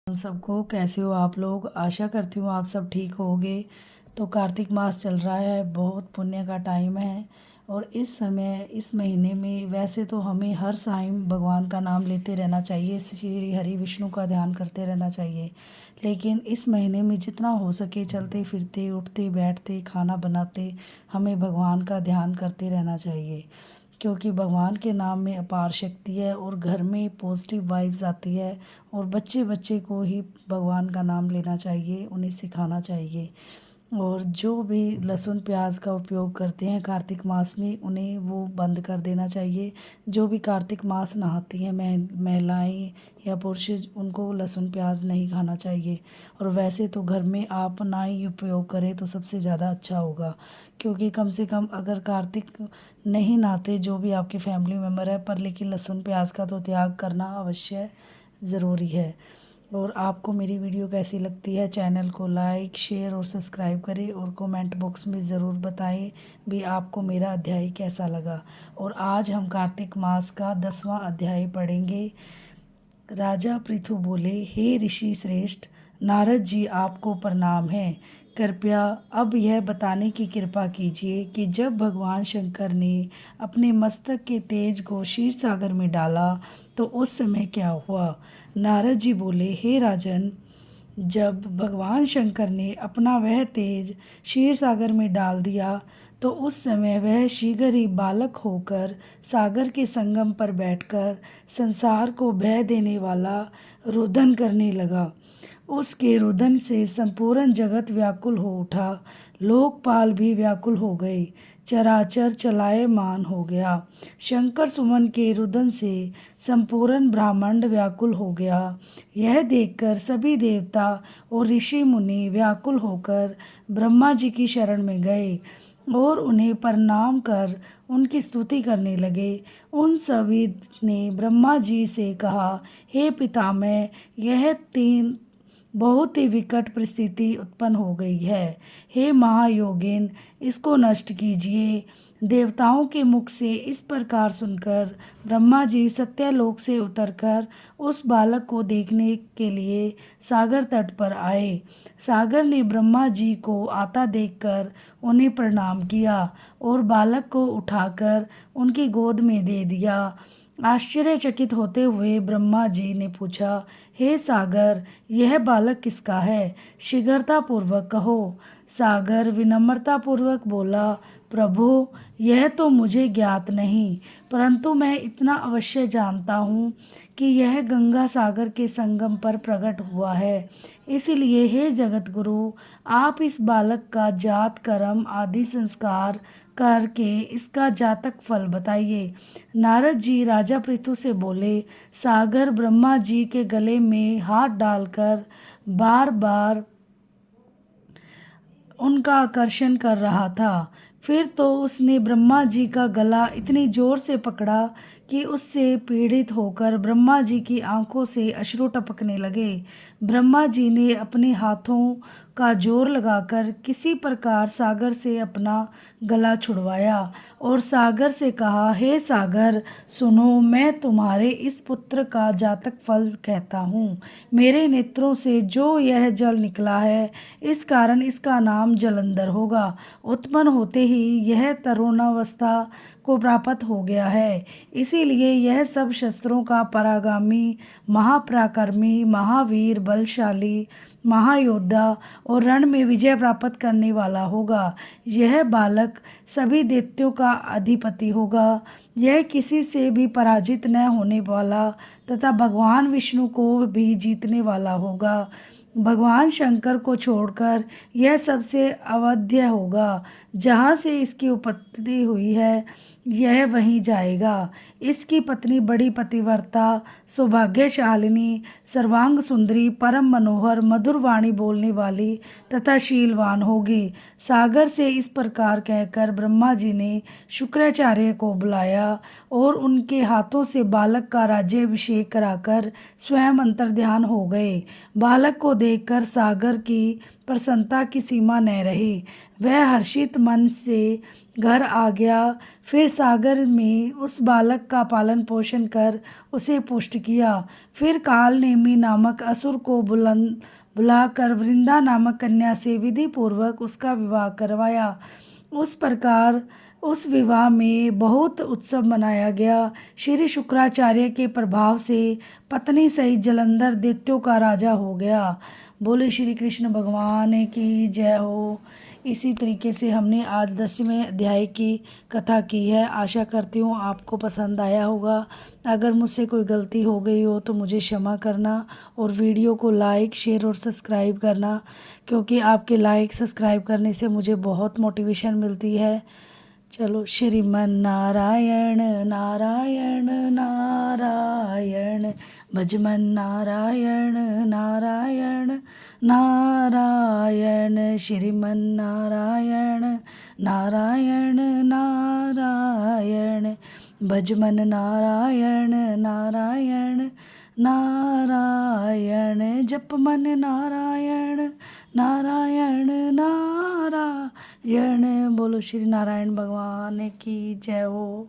हम सबको कैसे हो आप लोग। आशा करती हूँ आप सब ठीक होगे। तो कार्तिक मास चल रहा है, बहुत पुण्य का टाइम है। और इस समय इस महीने में वैसे तो हमें हर टाइम भगवान का नाम लेते रहना चाहिए, श्री हरि विष्णु का ध्यान करते रहना चाहिए। लेकिन इस महीने में जितना हो सके चलते फिरते उठते बैठते खाना बनाते हमें भगवान का ध्यान करते रहना चाहिए, क्योंकि भगवान के नाम में अपार शक्ति है और घर में पॉजिटिव वाइब्स आती है। और बच्चे बच्चे को ही भगवान का नाम लेना चाहिए, उन्हें सिखाना चाहिए। और जो भी लहसुन प्याज का उपयोग करते हैं कार्तिक मास में उन्हें वो बंद कर देना चाहिए। जो भी कार्तिक मास नहाती हैं महिलाएं या पुरुष, उनको लहसुन प्याज नहीं खाना चाहिए। और वैसे तो घर में आप ना ही उपयोग करें तो सबसे ज़्यादा अच्छा होगा, क्योंकि कम से कम अगर कार्तिक नहीं नहाते जो भी आपके फैमिली मेम्बर है, पर लेकिन लहसुन प्याज का तो त्याग करना अवश्य ज़रूरी है। और आपको मेरी वीडियो कैसी लगती है, चैनल को लाइक शेयर और सब्सक्राइब करें और कमेंट बॉक्स में ज़रूर बताएं भी आपको मेरा अध्याय कैसा लगा। और आज हम कार्तिक मास का 10वां अध्याय पढ़ेंगे। राजा पृथु बोले, हे ऋषि श्रेष्ठ, नारद जी आपको प्रणाम है। कृपया अब यह बताने की कृपा कीजिए कि जब भगवान शंकर ने अपने मस्तक के तेज को क्षीर सागर में डाला तो उस समय क्या हुआ। नारद जी बोले, हे राजन, जब भगवान शंकर ने अपना वह तेज क्षीर सागर में डाल दिया तो उस समय वह शीघ्र ही बालक होकर सागर के संगम पर बैठकर संसार को भय देने वाला रुदन करने लगा। उसके रुदन से संपूर्ण जगत व्याकुल हो उठा, लोकपाल भी व्याकुल हो गए, चराचर चलायमान हो गया। शंकर सुमन के रुदन से संपूर्ण ब्रह्मांड व्याकुल हो गया। यह देखकर सभी देवता और ऋषि मुनि व्याकुल होकर ब्रह्मा जी की शरण में गए और उन्हें प्रणाम कर उनकी स्तुति करने लगे। उन सभी ने ब्रह्मा जी से कहा, हे पितामह, यह तीन बहुत ही विकट परिस्थिति उत्पन्न हो गई है। हे महायोगिन, इसको नष्ट कीजिए। देवताओं के मुख से इस प्रकार सुनकर ब्रह्मा जी सत्यलोक से उतरकर उस बालक को देखने के लिए सागर तट पर आए। सागर ने ब्रह्मा जी को आता देखकर उन्हें प्रणाम किया और बालक को उठाकर उनकी गोद में दे दिया। आश्चर्यचकित होते हुए ब्रह्मा जी ने पूछा, हे सागर, यह बालक किसका है? शीघ्रतापूर्वक कहो। सागर विनम्रतापूर्वक बोला, प्रभु, यह तो मुझे ज्ञात नहीं, परंतु मैं इतना अवश्य जानता हूँ कि यह गंगा सागर के संगम पर प्रकट हुआ है। इसलिए हे जगत गुरु, आप इस बालक का जात कर्म आदि संस्कार करके इसका जातक फल बताइए। नारद जी राजा पृथु से बोले, सागर ब्रह्मा जी के गले में हाथ डालकर बार बार उनका आकर्षण कर रहा था। फिर तो उसने ब्रह्मा जी का गला इतनी जोर से पकड़ा कि उससे पीड़ित होकर ब्रह्मा जी की आंखों से अश्रु टपकने लगे। ब्रह्मा जी ने अपने हाथों का जोर लगाकर किसी प्रकार सागर से अपना गला छुड़वाया और सागर से कहा, हे सागर, सुनो, मैं तुम्हारे इस पुत्र का जातक फल कहता हूँ। मेरे नेत्रों से जो यह जल निकला है, इस कारण इसका नाम जलंधर होगा। उत्पन्न होते ही यह तरुणावस्था को प्राप्त हो गया है, इसीलिए यह सब शस्त्रों का परागामी, महापराक्रमी, महावीर, बलशाली, महायोद्धा और रण में विजय प्राप्त करने वाला होगा। यह बालक सभी दैत्यों का अधिपति होगा। यह किसी से भी पराजित न होने वाला तथा भगवान विष्णु को भी जीतने वाला होगा। भगवान शंकर को छोड़कर यह सबसे अवध्य होगा। जहाँ से इसकी उत्पत्ति हुई है यह वहीं जाएगा। इसकी पत्नी बड़ी पतिव्रता, सौभाग्यशालिनी, सर्वांग सुंदरी, परम मनोहर, मधुर वाणी बोलने वाली तथा शीलवान होगी। सागर से इस प्रकार कहकर ब्रह्मा जी ने शुक्राचार्य को बुलाया और उनके हाथों से बालक का राज्याभिषेक कराकर स्वयं अंतर्ध्यान हो गए। बालक को देखकर सागर की प्रसन्नता की सीमा न रही। वह हर्षित मन से घर आ गया। फिर सागर में उस बालक का पालन पोषण कर उसे पुष्ट किया। फिर कालनेमी नामक असुर को बुलाकर वृंदा नामक कन्या से विधि पूर्वक उसका विवाह करवाया। उस प्रकार उस विवाह में बहुत उत्सव मनाया गया। श्री शुक्राचार्य के प्रभाव से पत्नी सहित जलंधर दैत्यों का राजा हो गया। बोले श्री कृष्ण भगवान की जय हो। इसी तरीके से हमने आज 10वें अध्याय की कथा की है। आशा करती हूँ आपको पसंद आया होगा। अगर मुझसे कोई गलती हो गई हो तो मुझे क्षमा करना और वीडियो को लाइक शेयर और सब्सक्राइब करना, क्योंकि आपके लाइक सब्सक्राइब करने से मुझे बहुत मोटिवेशन मिलती है। चलो, श्रीमन नारायण नारायण नारायण, भजमन नारायण नारायण नारायण, श्रीमन नारायण नारायण नारायण, भजमन नारायण नारायण नारायण, जप मन नारायण नारायण नारायण। बोलो श्री नारायण भगवान की जय हो।